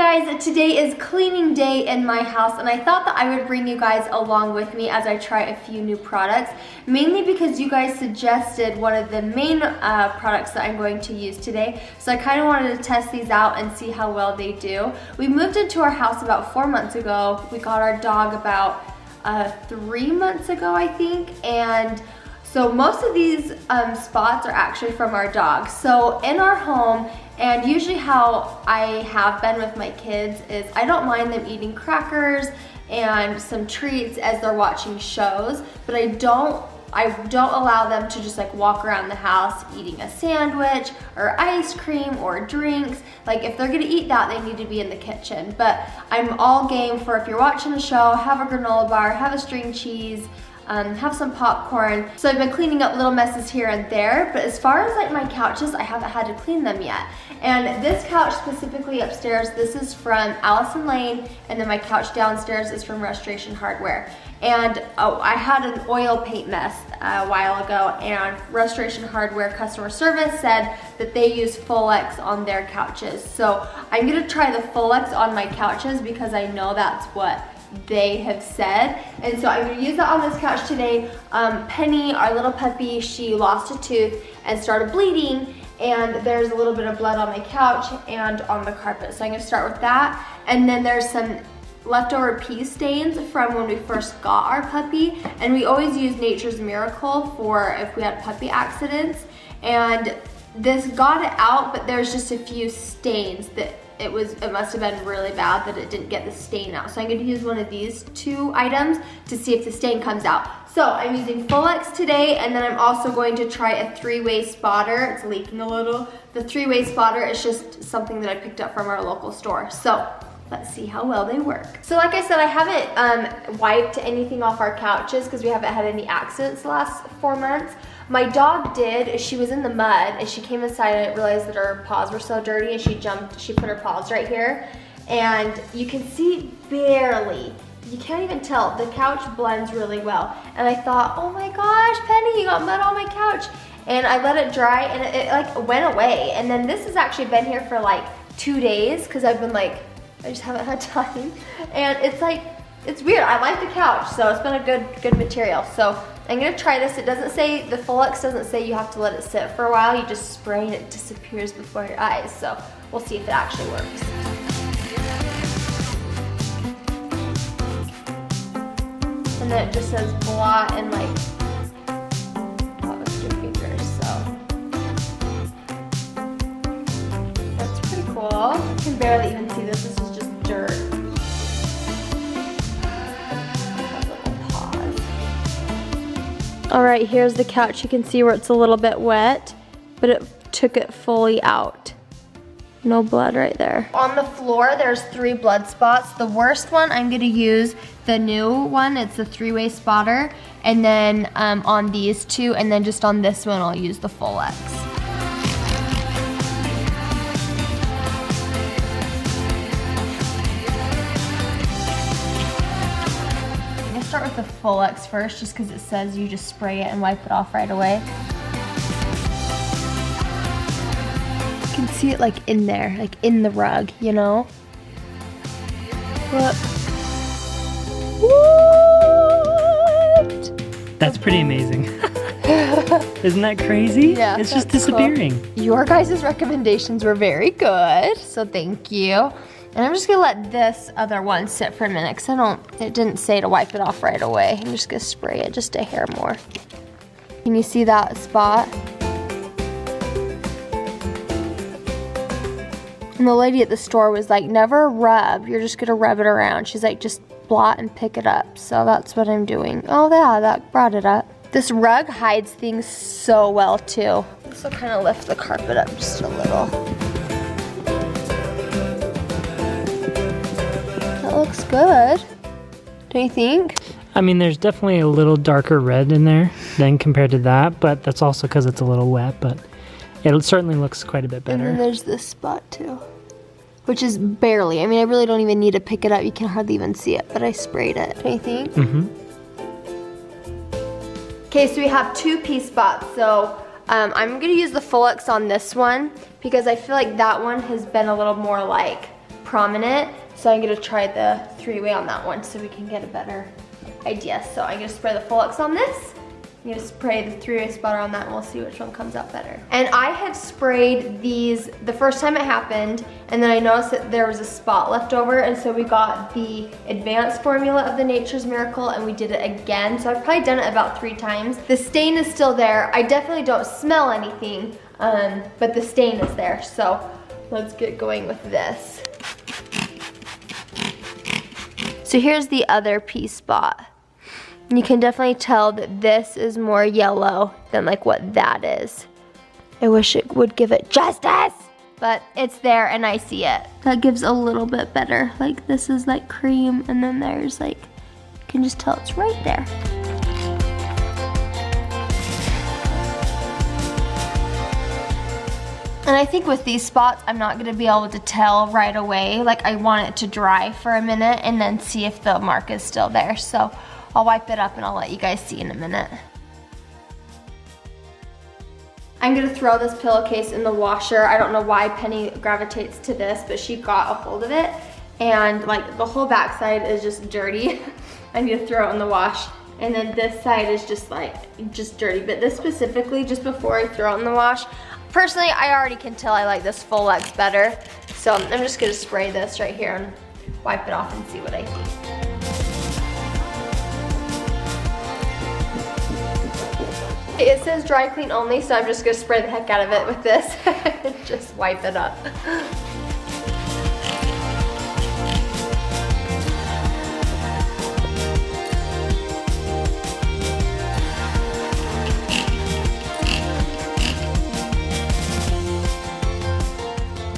Hey guys, today is cleaning day in my house and I thought that I would bring you guys along with me as I try a few new products, mainly because you guys suggested one of the main products that I'm going to use today. So I kind of wanted to test these out and see how well they do. We moved into our house about 4 months ago. We got our dog about 3 months ago, I think, and so most of these spots are actually from our dog. So in our home, and usually how I have been with my kids is I don't mind them eating crackers and some treats as they're watching shows, but I don't allow them to just like walk around the house eating a sandwich or ice cream or drinks. Like if they're gonna eat that, they need to be in the kitchen. But I'm all game for if you're watching a show, have a granola bar, have a string cheese, have some popcorn. So I've been cleaning up little messes here and there, but as far as like my couches, I haven't had to clean them yet. And this couch specifically upstairs, this is from Allison Lane, and then my couch downstairs is from Restoration Hardware. And I had an oil paint mess a while ago, and Restoration Hardware customer service said that they use Full-X on their couches. So I'm gonna try the Full-X on my couches because I know that's what they have said. And so I'm gonna use that on this couch today. Penny, our little puppy, she lost a tooth and started bleeding, and there's a little bit of blood on my couch and on the carpet. So I'm gonna start with that. And then there's some leftover pee stains from when we first got our puppy, and we always use Nature's Miracle for if we had puppy accidents. And this got it out, but there's just a few stains that it must have been really bad that it didn't get the stain out. So I'm gonna use one of these two items to see if the stain comes out. So I'm using Full-X today, and then I'm also going to try a 3-way spotter. It's leaking a little. The 3-way spotter is just something that I picked up from our local store. So let's see how well they work. So like I said, I haven't wiped anything off our couches because we haven't had any accidents the last 4 months. My dog did. She was in the mud and she came inside and realized that her paws were so dirty, and she put her paws right here. And you can see barely, you can't even tell. The couch blends really well. And I thought, oh my gosh, Penny, you got mud on my couch. And I let it dry and it like went away. And then this has actually been here for like 2 days because I've been like, I just haven't had time. And it's like, it's weird. I like the couch, so it's been a good material. So I'm gonna try this. It doesn't say, the Full-X doesn't say you have to let it sit for a while. You just spray and it disappears before your eyes. So we'll see if it actually works. And then it just says blot and like, that was your fingers, so. That's pretty cool. You can barely even see this. This is just dirt. All right, here's the couch. You can see where it's a little bit wet, but it took it fully out. No blood right there. On the floor, there's 3 blood spots. The worst one, I'm gonna use the new one. It's the 3-way spotter. And then on these 2, and then just on this one, I'll use the Full-X. Start with the Full-X first, just because it says you just spray it and wipe it off right away. You can see it like in there, like in the rug, you know? Look. What? That's pretty amazing. Isn't that crazy? Yeah, it's just disappearing. Cool. Your guys' recommendations were very good, so thank you. And I'm just gonna let this other one sit for a minute because it didn't say to wipe it off right away. I'm just gonna spray it just a hair more. Can you see that spot? And the lady at the store was like, never rub, you're just gonna rub it around. She's like, just blot and pick it up. So that's what I'm doing. Oh yeah, that brought it up. This rug hides things so well too. This will kind of lift the carpet up just a little. That looks good, don't you think? I mean, there's definitely a little darker red in there than compared to that, but that's also because it's a little wet, but it certainly looks quite a bit better. And then there's this spot too, which is barely. I mean, I really don't even need to pick it up. You can hardly even see it, but I sprayed it, don't you think? Mm-hmm. Okay, so we have 2 pee spots. So I'm gonna use the Full-X on this one because I feel like that one has been a little more like prominent. So I'm gonna try the 3-way on that one so we can get a better idea. So I'm gonna spray the Full-X on this. I'm gonna spray the 3-way spotter on that and we'll see which one comes out better. And I have sprayed these the first time it happened, and then I noticed that there was a spot left over, and so we got the advanced formula of the Nature's Miracle and we did it again. So I've probably done it about 3 times. The stain is still there. I definitely don't smell anything, but the stain is there. So let's get going with this. So here's the other pea spot. You can definitely tell that this is more yellow than like what that is. I wish it would give it justice, but it's there and I see it. That gives a little bit better. Like this is like cream, and then there's like, you can just tell it's right there. And I think with these spots, I'm not gonna be able to tell right away. Like I want it to dry for a minute and then see if the mark is still there. So I'll wipe it up and I'll let you guys see in a minute. I'm gonna throw this pillowcase in the washer. I don't know why Penny gravitates to this, but she got a hold of it, and like the whole backside is just dirty. I need to throw it in the wash. And then this side is just dirty. But this specifically, just before I throw it in the wash, personally, I already can tell I like this Full-X better. So I'm just gonna spray this right here and wipe it off and see what I see. It says dry clean only, so I'm just gonna spray the heck out of it with this and just wipe it up.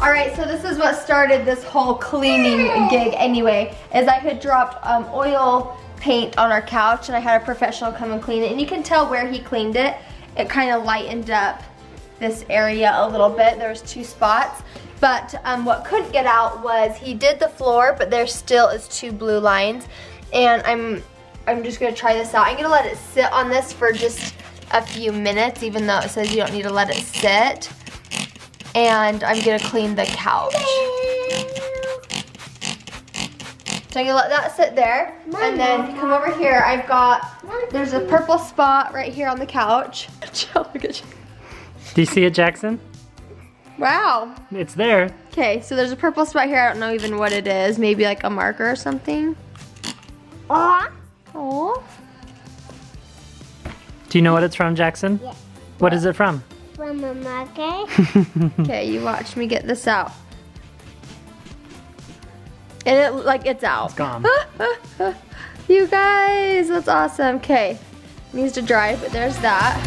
All right, so this is what started this whole cleaning gig anyway, is I had dropped oil paint on our couch and I had a professional come and clean it, and you can tell where he cleaned it. It kind of lightened up this area a little bit. There was 2 spots, but what couldn't get out was he did the floor, but there still is 2 blue lines, and I'm just gonna try this out. I'm gonna let it sit on this for just a few minutes, even though it says you don't need to let it sit. And I'm gonna clean the couch. So I'm gonna let that sit there. And then if you come over here, there's a purple spot right here on the couch. Look at you. Do you see it, Jackson? Wow. It's there. Okay, so there's a purple spot here. I don't know even what it is. Maybe like a marker or something. Oh. Do you know what it's from, Jackson? Yeah. What is it from? From a marker. Okay, you watch me get this out. And it's out. It's gone. You guys, that's awesome. Okay, needs to dry, but there's that.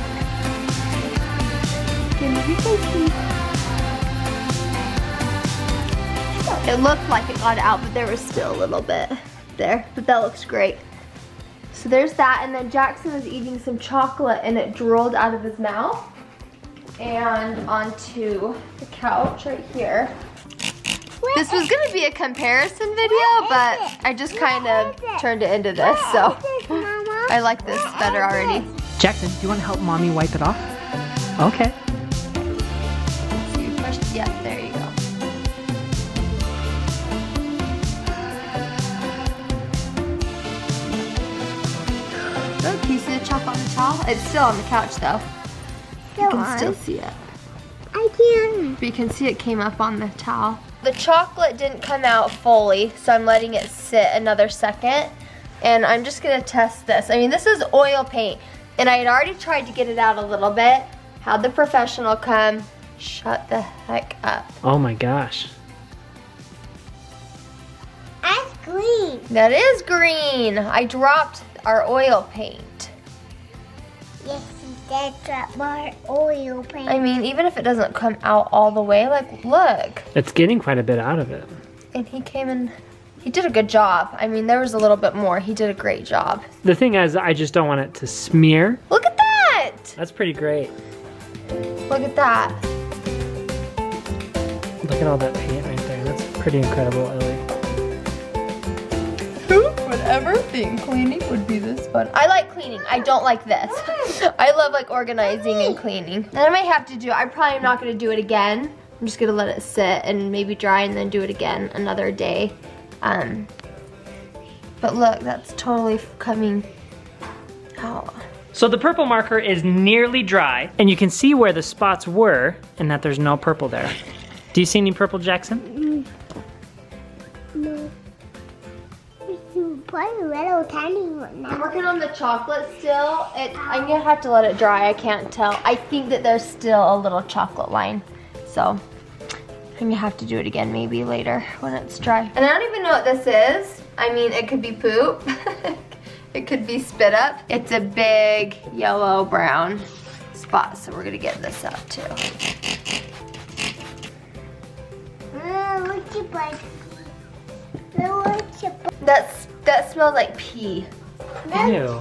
It looked like it got out, but there was still a little bit there, but that looks great. So there's that, and then Jackson was eating some chocolate and it drooled out of his mouth and onto the couch right here. This was gonna be a comparison video, but I just kind of turned it into this, so I like this better already. Jackson, do you want to help Mommy wipe it off? Okay. So you push, yeah, there you go. Oh, can you see the chalk on the towel? It's still on the couch though. You can still see it. I can. But you can see it came up on the towel. The chocolate didn't come out fully, so I'm letting it sit another second. And I'm just gonna test this. I mean, this is oil paint, and I had already tried to get it out a little bit. Had the professional come, shut the heck up. Oh my gosh. That's green. That is green. I dropped our oil paint. Yes, that's drop our oil paint. I mean, even if it doesn't come out all the way, like, look. It's getting quite a bit out of it. And he came in, he did a good job. I mean, there was a little bit more. He did a great job. The thing is, I just don't want it to smear. Look at that. That's pretty great. Look at that. Look at all that paint right there. That's pretty incredible, Ellie. Who would ever think cleaning would be this fun? I like cleaning. I don't like this. I love like organizing and cleaning. And I might have to do, I probably am not going to do it again, I'm just gonna let it sit and maybe dry and then do it again another day. But look, that's totally coming out. So the purple marker is nearly dry, and you can see where the spots were and that there's no purple there. Do you see any purple, Jackson? No. You put a little tiny one now. I'm working on the chocolate still. I'm gonna have to let it dry, I can't tell. I think that there's still a little chocolate line. So I'm gonna have to do it again maybe later when it's dry. And I don't even know what this is. I mean, it could be poop. It could be spit up. It's a big yellow brown spot, so we're gonna get this out too. What's your bud? What's your bud? That smells like pee. Ew.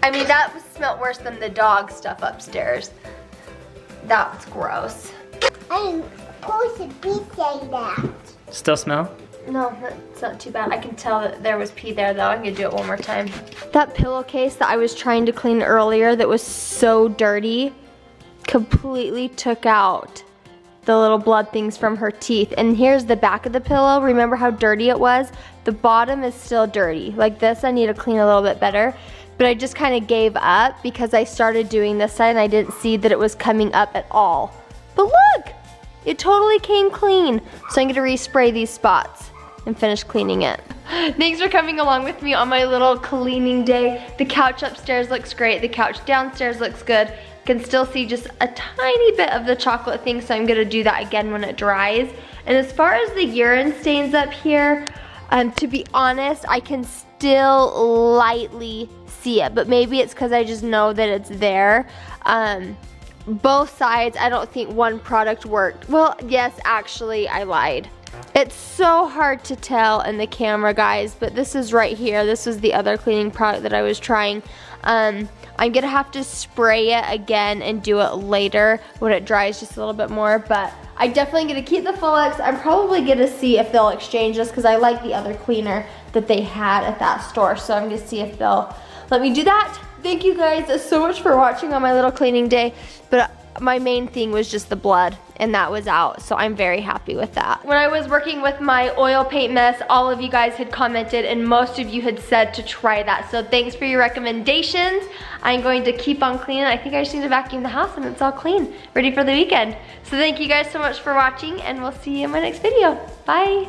I mean, that smelled worse than the dog stuff upstairs. That was gross. I'm supposed to be saying that. Still smell? No, that's not too bad. I can tell that there was pee there though. I'm gonna do it one more time. That pillowcase that I was trying to clean earlier that was so dirty completely took out the little blood things from her teeth. And here's the back of the pillow. Remember how dirty it was? The bottom is still dirty. Like this, I need to clean a little bit better. But I just kind of gave up because I started doing this side and I didn't see that it was coming up at all. But look, it totally came clean. So I'm gonna respray these spots and finish cleaning it. Thanks for coming along with me on my little cleaning day. The couch upstairs looks great. The couch downstairs looks good. Can still see just a tiny bit of the chocolate thing, so I'm gonna do that again when it dries. And as far as the urine stains up here, to be honest, I can still lightly see it, but maybe it's because I just know that it's there. Both sides, I don't think one product worked. Well, yes, actually, I lied. It's so hard to tell in the camera, guys, but this is right here. This was the other cleaning product that I was trying. I'm gonna have to spray it again and do it later when it dries just a little bit more, but I definitely gonna keep the Full-X. I'm probably gonna see if they'll exchange this because I like the other cleaner that they had at that store, so I'm gonna see if they'll let me do that. Thank you guys so much for watching on my little cleaning day, but my main thing was just the blood, and that was out, so I'm very happy with that. When I was working with my oil paint mess, all of you guys had commented, and most of you had said to try that, so thanks for your recommendations. I'm going to keep on cleaning. I think I just need to vacuum the house, and it's all clean, ready for the weekend. So thank you guys so much for watching, and we'll see you in my next video. Bye.